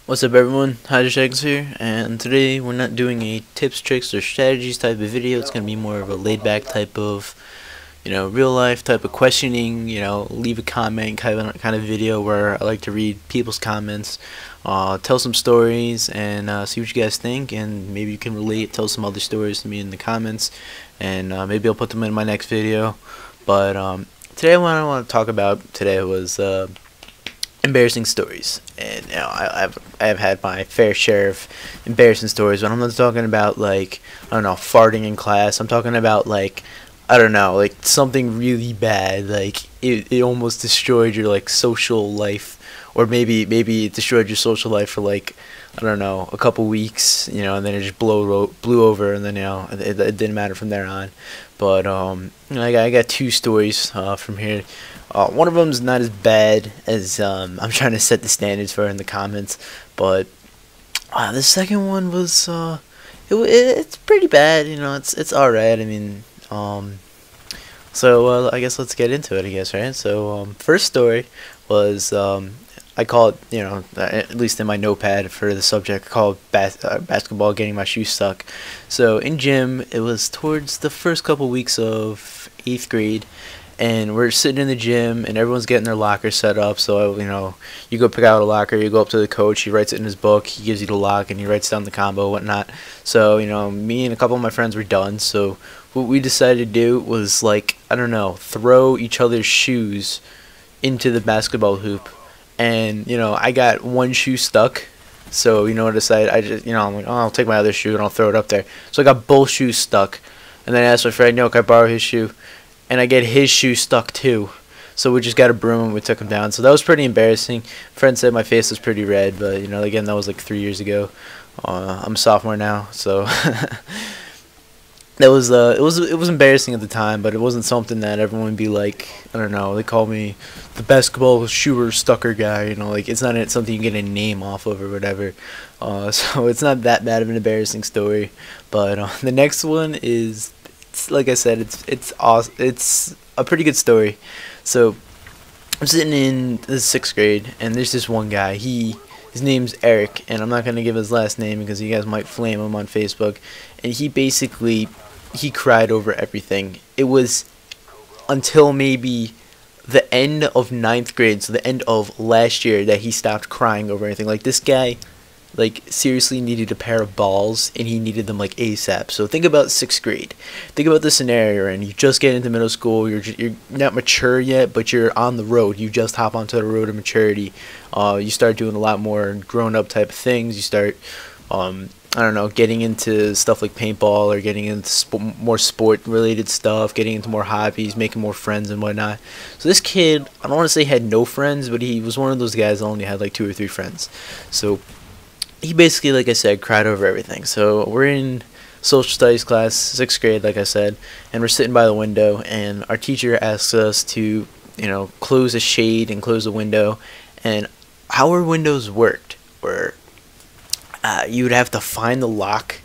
What's up everyone, Hydrotechnics here, and today we're not doing a tips, tricks, or strategies type of video. It's going to be more of a laid back type of, real life type of questioning, leave a comment kind of video where I like to read people's comments, tell some stories, and see what you guys think, and maybe you can relate, tell some other stories to me in the comments, and maybe I'll put them in my next video. But today what I want to talk about today was embarrassing stories, and I've had my fair share of embarrassing stories, but I'm not talking about like, I don't know, farting in class. I'm talking about like, I don't know, like something really bad, like it almost destroyed your like social life, or maybe it destroyed your social life for like, I don't know, a couple weeks, and then it just blew over, and then it didn't matter from there on. But I got two stories from here. One of them is not as bad as I'm trying to set the standards for in the comments, but the second one was it's pretty bad. It's all right. I mean, so I guess let's get into it. I guess, right. So first story was I call it, at least in my notepad for the subject, I call it basketball getting my shoe stuck. So in gym, it was towards the first couple weeks of 8th grade, and we're sitting in the gym, and everyone's getting their locker set up. So you go pick out a locker, you go up to the coach, he writes it in his book, he gives you the lock, and he writes down the combo, whatnot. So me and a couple of my friends were done. So what we decided to do was, like, I don't know, throw each other's shoes into the basketball hoop. And I got one shoe stuck, so I decided, I'm like, oh, I'll take my other shoe and I'll throw it up there. So I got both shoes stuck, and then I asked my friend, can I borrow his shoe? And I get his shoe stuck too. So we just got a broom and we took him down. So that was pretty embarrassing. Friend said my face was pretty red, but again, that was like 3 years ago. I'm a sophomore now, so that was it was embarrassing at the time, but it wasn't something that everyone would be like, I don't know, they call me the basketball shoer stucker guy, like it's not something you get a name off of or whatever. So it's not that bad of an embarrassing story. But the next one is, like I said, it's awesome. It's a pretty good story. So I'm sitting in the 6th grade, and there's this one guy. His name's Eric, and I'm not gonna give his last name because you guys might flame him on Facebook. And he cried over everything. It was until maybe the end of 9th grade, so the end of last year, that he stopped crying over anything. Like, this guy, like, seriously needed a pair of balls, and he needed them like ASAP. So think about 6th grade. Think about the scenario, and you just get into middle school. You're not mature yet, but you're on the road. You just hop onto the road of maturity. You start doing a lot more grown-up type of things. You start I don't know, getting into stuff like paintball, or getting into more sport-related stuff, getting into more hobbies, making more friends and whatnot. So this kid, I don't want to say had no friends, but he was one of those guys that only had like 2 or 3 friends. So he basically, like I said, cried over everything. So we're in social studies class, 6th grade, like I said, and we're sitting by the window, and our teacher asks us to, close a shade and close the window. And how our windows worked were, you would have to find the lock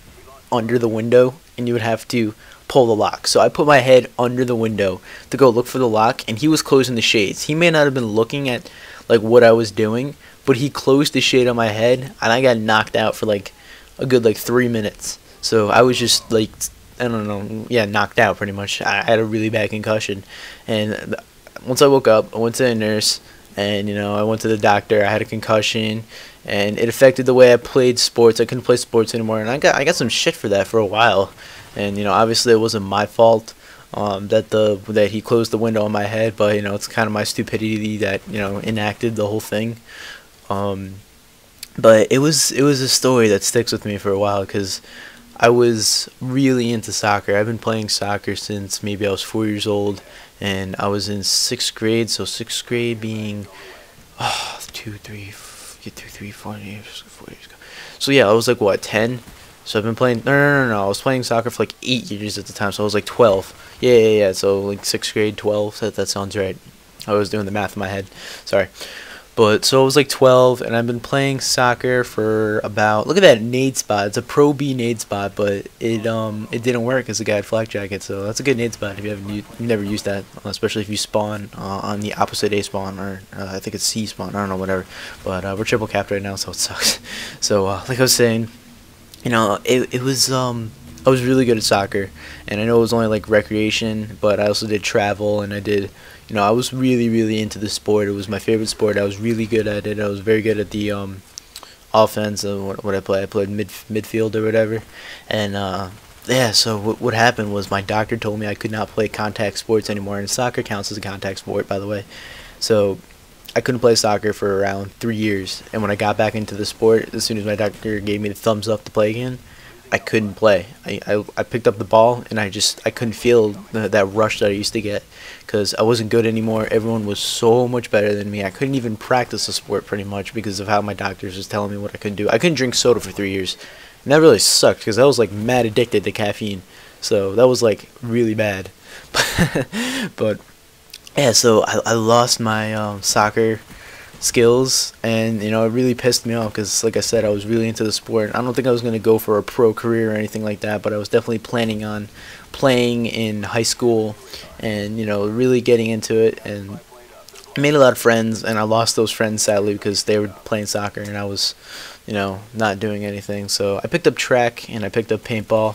under the window, and you would have to pull the lock. So I put my head under the window to go look for the lock, and he was closing the shades. He may not have been looking at like what I was doing, but he closed the shade on my head, and I got knocked out for like a good 3 minutes. So I was just like, I don't know, yeah, knocked out pretty much. I had a really bad concussion, and once I woke up, I went to the nurse, and I went to the doctor. I had a concussion, and it affected the way I played sports. I couldn't play sports anymore, and I got some shit for that for a while. And obviously it wasn't my fault that he closed the window on my head, but it's kind of my stupidity that enacted the whole thing. But it was a story that sticks with me for a while, because I was really into soccer. I've been playing soccer since maybe I was 4 years old, and I was in 6th grade. So 6th grade being 4 years ago. So yeah, I was like, what, 10? So I've been playing, no, I was playing soccer for like 8 years at the time, so I was like 12. Yeah, so like 6th grade, 12, that sounds right. I was doing the math in my head, sorry. But so I was like 12, and I've been playing soccer for about, look at that nade spot. It's a Pro B nade spot, but it didn't work because the guy had flak jacket. So that's a good nade spot if you haven't you've never used that, especially if you spawn on the opposite A spawn, or I think it's C spawn. I don't know, whatever. But we're triple capped right now, so it sucks. So like I was saying, it was I was really good at soccer, and I know it was only like recreation, but I also did travel, and I did, I was really into the sport. It was my favorite sport. I was really good at it. I was very good at the offense. What I played midfield or whatever, and yeah. So what happened was my doctor told me I could not play contact sports anymore, and soccer counts as a contact sport, by the way. So I couldn't play soccer for around 3 years, and when I got back into the sport, as soon as my doctor gave me the thumbs up to play again, I couldn't play. I picked up the ball, and I couldn't feel that rush that I used to get, because I wasn't good anymore. Everyone was so much better than me. I couldn't even practice the sport pretty much because of how my doctors was telling me what I couldn't do. I couldn't drink soda for 3 years, and that really sucked because I was like mad addicted to caffeine. So that was like really bad. But yeah, so I lost my soccer skills, and it really pissed me off because, like I said, I was really into the sport. I don't think I was going to go for a pro career or anything like that, but I was definitely planning on playing in high school and really getting into it, and I made a lot of friends, and I lost those friends sadly because they were playing soccer and I was not doing anything. So I picked up track and I picked up paintball,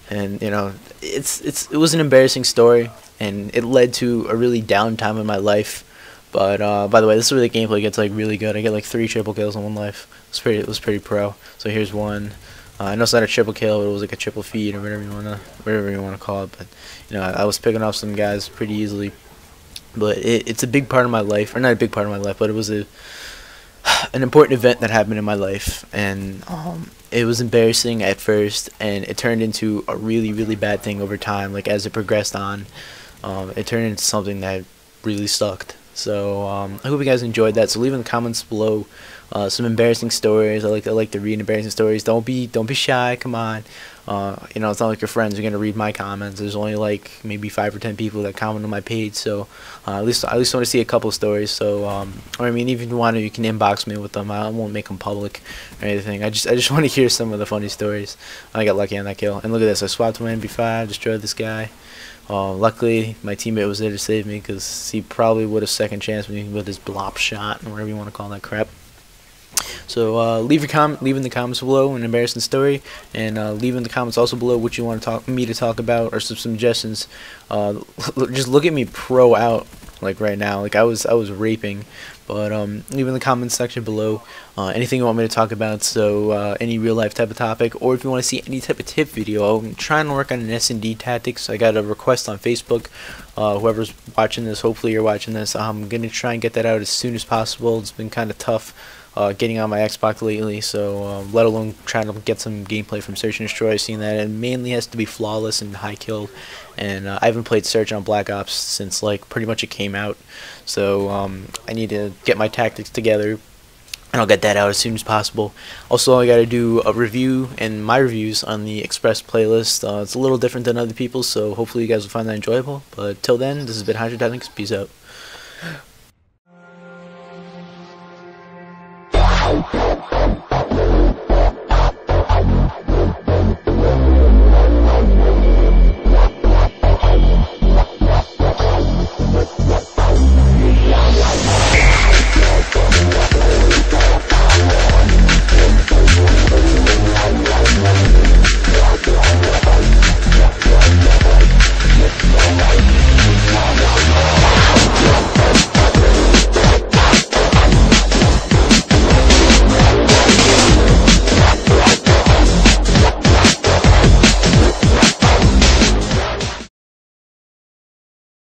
and it was an embarrassing story, and it led to a really down time in my life. But by the way, this is where the gameplay gets like really good. I get like 3 triple kills in one life. It was pretty pro. So here's one. I know it's not a triple kill, but it was like a triple feed or whatever you wanna call it. But I was picking off some guys pretty easily. But it's a big part of my life, or not a big part of my life, but it was an important event that happened in my life, and it was embarrassing at first, and it turned into a really bad thing over time. Like as it progressed on, it turned into something that really sucked. So I hope you guys enjoyed that. So leave in the comments below some embarrassing stories. I like to read embarrassing stories. Don't be shy. Come on. It's not like your friends are gonna read my comments. There's only like maybe 5 or 10 people that comment on my page. So at least want to see a couple stories. So or I mean, even if you want to, you can inbox me with them. I won't make them public or anything. I just want to hear some of the funny stories. I got lucky on that kill. And look at this. I swapped my MP5, destroyed this guy. Luckily, my teammate was there to save me because he probably would have second chance me with his blop shot, or whatever you want to call that crap. So leave in the comments below an embarrassing story, and leave in the comments also below what you want me to talk about, or some suggestions. Just look at me pro out like right now, like I was raping. But leave in the comments section below anything you want me to talk about. So any real life type of topic, or if you want to see any type of tip video. I'm trying to work on an S&D tactics. I got a request on Facebook. Whoever's watching this, hopefully you're watching this. I'm gonna try and get that out as soon as possible. It's been kind of tough getting on my Xbox lately, so let alone trying to get some gameplay from Search and Destroy. Seeing that it mainly has to be flawless and high kill, and I haven't played Search on Black Ops since like pretty much it came out. So I need to get my tactics together, and I'll get that out as soon as possible. Also, I gotta do a review and my reviews on the Express playlist. It's a little different than other people's, so hopefully you guys will find that enjoyable. But till then, this has been Hydrotechnics. Peace out.